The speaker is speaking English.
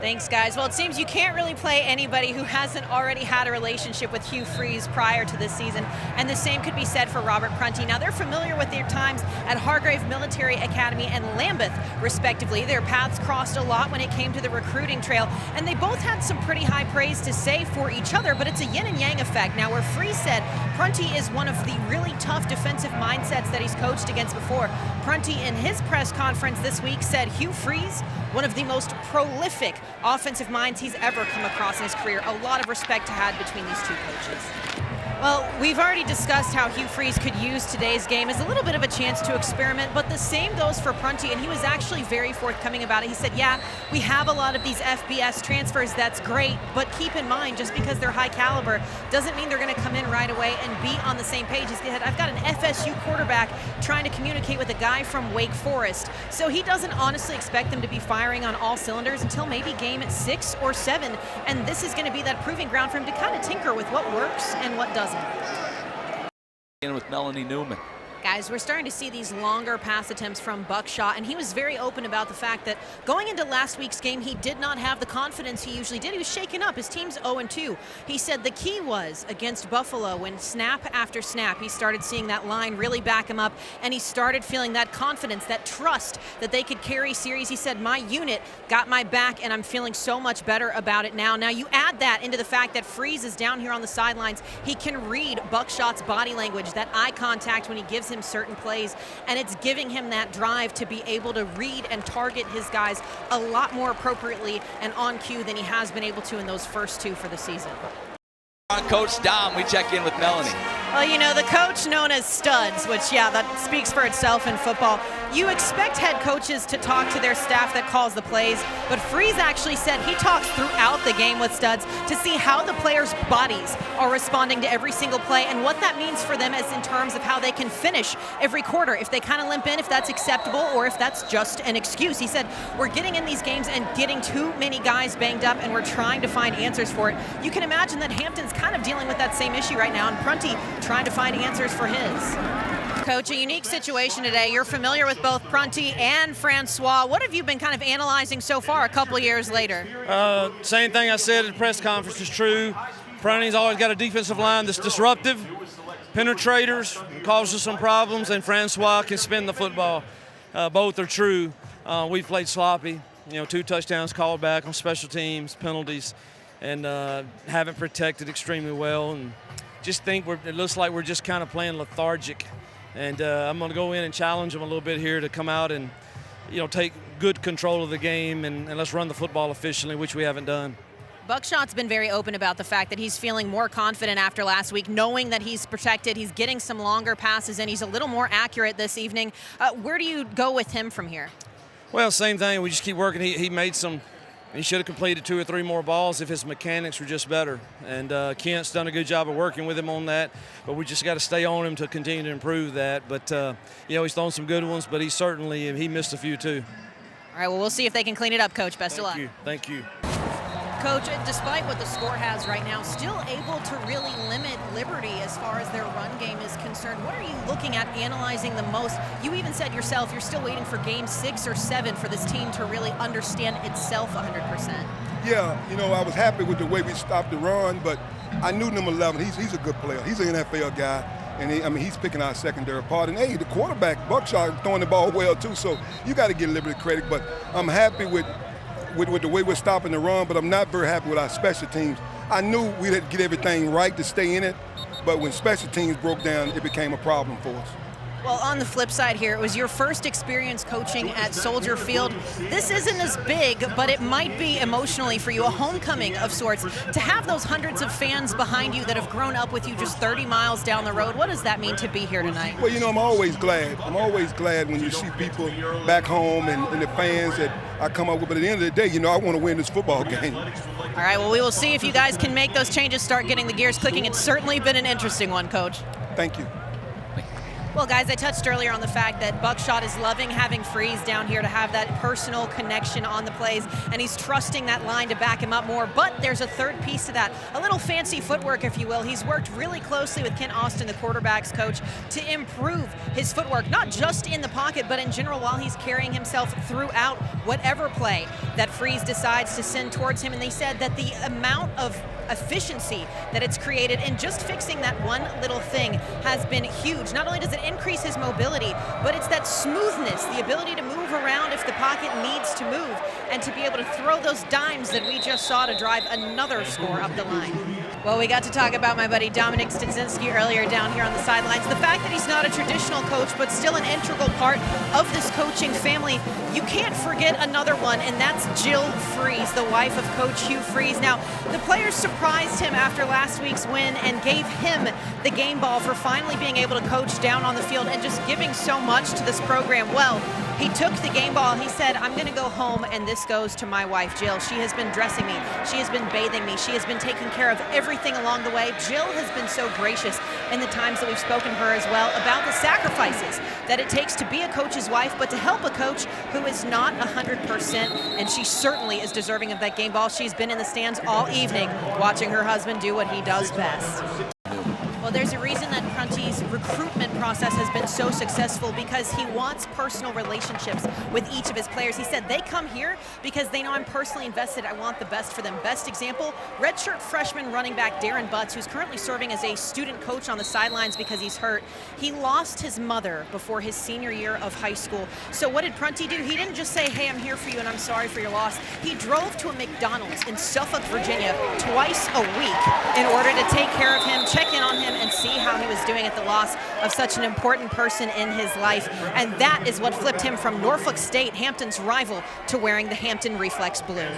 Thanks, guys. Well, it seems you can't really play anybody who hasn't already had a relationship with Hugh Freeze prior to this season, and the same could be said for Robert Prunty. Now, they're familiar with their times at Hargrave Military Academy and Lambeth, respectively. Their paths crossed a lot when it came to the recruiting trail, and they both had some pretty high praise to say for each other, but it's a yin and yang effect. Now, where Freeze said Prunty is one of the really tough defensive mindsets that he's coached against before, Prunty in his press conference this week said Hugh Freeze, one of the most prolific offensive minds he's ever come across in his career. A lot of respect to have between these two coaches. Well, we've already discussed how Hugh Freeze could use today's game as a little bit of a chance to experiment, but the same goes for Prunty, and he was actually very forthcoming about it. He said, yeah, we have a lot of these FBS transfers, that's great, but keep in mind, just because they're high caliber doesn't mean they're going to come in right away and be on the same page. He said, I've got an FSU quarterback trying to communicate with a guy from Wake Forest, so he doesn't honestly expect them to be firing on all cylinders until maybe game 6 or 7, and this is going to be that proving ground for him to kind of tinker with what works and what doesn't. In with Melanie Newman. Guys, we're starting to see these longer pass attempts from Buckshot, and he was very open about the fact that going into last week's game, he did not have the confidence he usually did. He was shaken up. His team's 0-2. He said the key was against Buffalo when snap after snap, he started seeing that line really back him up, and he started feeling that confidence, that trust that they could carry series. He said, my unit got my back, and I'm feeling so much better about it now. Now, you add that into the fact that Freeze is down here on the sidelines. He can read Buckshot's body language, that eye contact when he gives him certain plays, and it's giving him that drive to be able to read and target his guys a lot more appropriately and on cue than he has been able to in those first 2 for the season. On Coach Dom, we check in with Melanie. Well, you know, the coach known as studs, which, yeah, that speaks for itself in football. You expect head coaches to talk to their staff that calls the plays, but Freeze actually said he talks throughout the game with studs to see how the players' bodies are responding to every single play and what that means for them as in terms of how they can finish every quarter. If they kind of limp in, if that's acceptable, or if that's just an excuse. He said, we're getting in these games and getting too many guys banged up, and we're trying to find answers for it. You can imagine that Hampton's kind of dealing with that same issue right now, and Prunty trying to find answers for his. Coach, a unique situation today. You're familiar with both Prunty and Francois. What have you been kind of analyzing so far a couple of years later? Same thing I said at the press conference is true. Prunty's always got a defensive line that's disruptive, penetrators, causes some problems, and Francois can spin the football. Both are true. We've played sloppy. 2 touchdowns called back on special teams, penalties, and haven't protected extremely well. And just think it looks like we're just kind of playing lethargic. And I'm going to go in and challenge them a little bit here to come out and, take good control of the game and let's run the football efficiently, which we haven't done. Buckshot's been very open about the fact that he's feeling more confident after last week, knowing that he's protected, he's getting some longer passes, and he's a little more accurate this evening. Where do you go with him from here? Well, same thing. We just keep working. He should have completed 2 or 3 more balls if his mechanics were just better. And Kent's done a good job of working with him on that, but we just got to stay on him to continue to improve that. But, he's thrown some good ones, but he missed a few too. All right, well, we'll see if they can clean it up, Coach. Best of luck. Thank you. Coach, despite what the score has right now, still able to really limit Liberty as far as their run game is concerned. What are you looking at, analyzing the most? You even said yourself you're still waiting for game 6 or 7 for this team to really understand itself 100%. Yeah, I was happy with the way we stopped the run, but I knew number 11, he's a good player. He's an NFL guy, and he's picking our secondary apart. And, hey, the quarterback, Buckshot, throwing the ball well, too, so you got to give Liberty credit. But I'm happy with the way we're stopping the run, but I'm not very happy with our special teams. I knew we had to get everything right to stay in it, but when special teams broke down, it became a problem for us. Well, on the flip side here, it was your first experience coaching at Soldier Field. This isn't as big, but it might be emotionally for you, a homecoming of sorts. To have those hundreds of fans behind you that have grown up with you just 30 miles down the road, what does that mean to be here tonight? Well, I'm always glad. I'm always glad when you see people back home and the fans that I come up with. But at the end of the day, I want to win this football game. All right, well, we will see if you guys can make those changes, start getting the gears clicking. It's certainly been an interesting one, Coach. Thank you. Well, guys, I touched earlier on the fact that Buckshot is loving having Freeze down here to have that personal connection on the plays, and he's trusting that line to back him up more. But there's a third piece to that, a little fancy footwork, if you will. He's worked really closely with Kent Austin, the quarterback's coach, to improve his footwork, not just in the pocket, but in general while he's carrying himself throughout whatever play that Freeze decides to send towards him. And they said that the amount of efficiency that it's created in just fixing that one little thing has been huge. Not only does it increase his mobility, but it's that smoothness, the ability to move around if the pocket needs to move, and to be able to throw those dimes that we just saw to drive another score up the line. Well, we got to talk about my buddy Dominic Stadzinski earlier down here on the sidelines. The fact that he's not a traditional coach, but still an integral part of this coaching family. You can't forget another one, and that's Jill Freeze, the wife of Coach Hugh Freeze. Now, the players surprised him after last week's win and gave him the game ball for finally being able to coach down on the field and just giving so much to this program. Well, he took the game ball. He said, I'm going to go home, and this goes to my wife, Jill. She has been dressing me. She has been bathing me. She has been taking care of everything along the way. Jill has been so gracious in the times that we've spoken to her as well about the sacrifices that it takes to be a coach's wife, but to help a coach who is not 100%, and she certainly is deserving of that game ball. She's been in the stands all evening watching her husband do what he does best. Well, there's a reason that Prunty's recruitment process has been so successful, because he wants personal relationships with each of his players. He said, they come here because they know I'm personally invested. I want the best for them. Best example, redshirt freshman running back Darren Butts, who's currently serving as a student coach on the sidelines because he's hurt. He lost his mother before his senior year of high school. So what did Prunty do? He didn't just say, hey, I'm here for you and I'm sorry for your loss. He drove to a McDonald's in Suffolk, Virginia twice a week in order to take care of him, check in on him, and see how he was doing at the loss of such an important person in his life. And that is what flipped him from Norfolk State, Hampton's rival, to wearing the Hampton Reflex blue.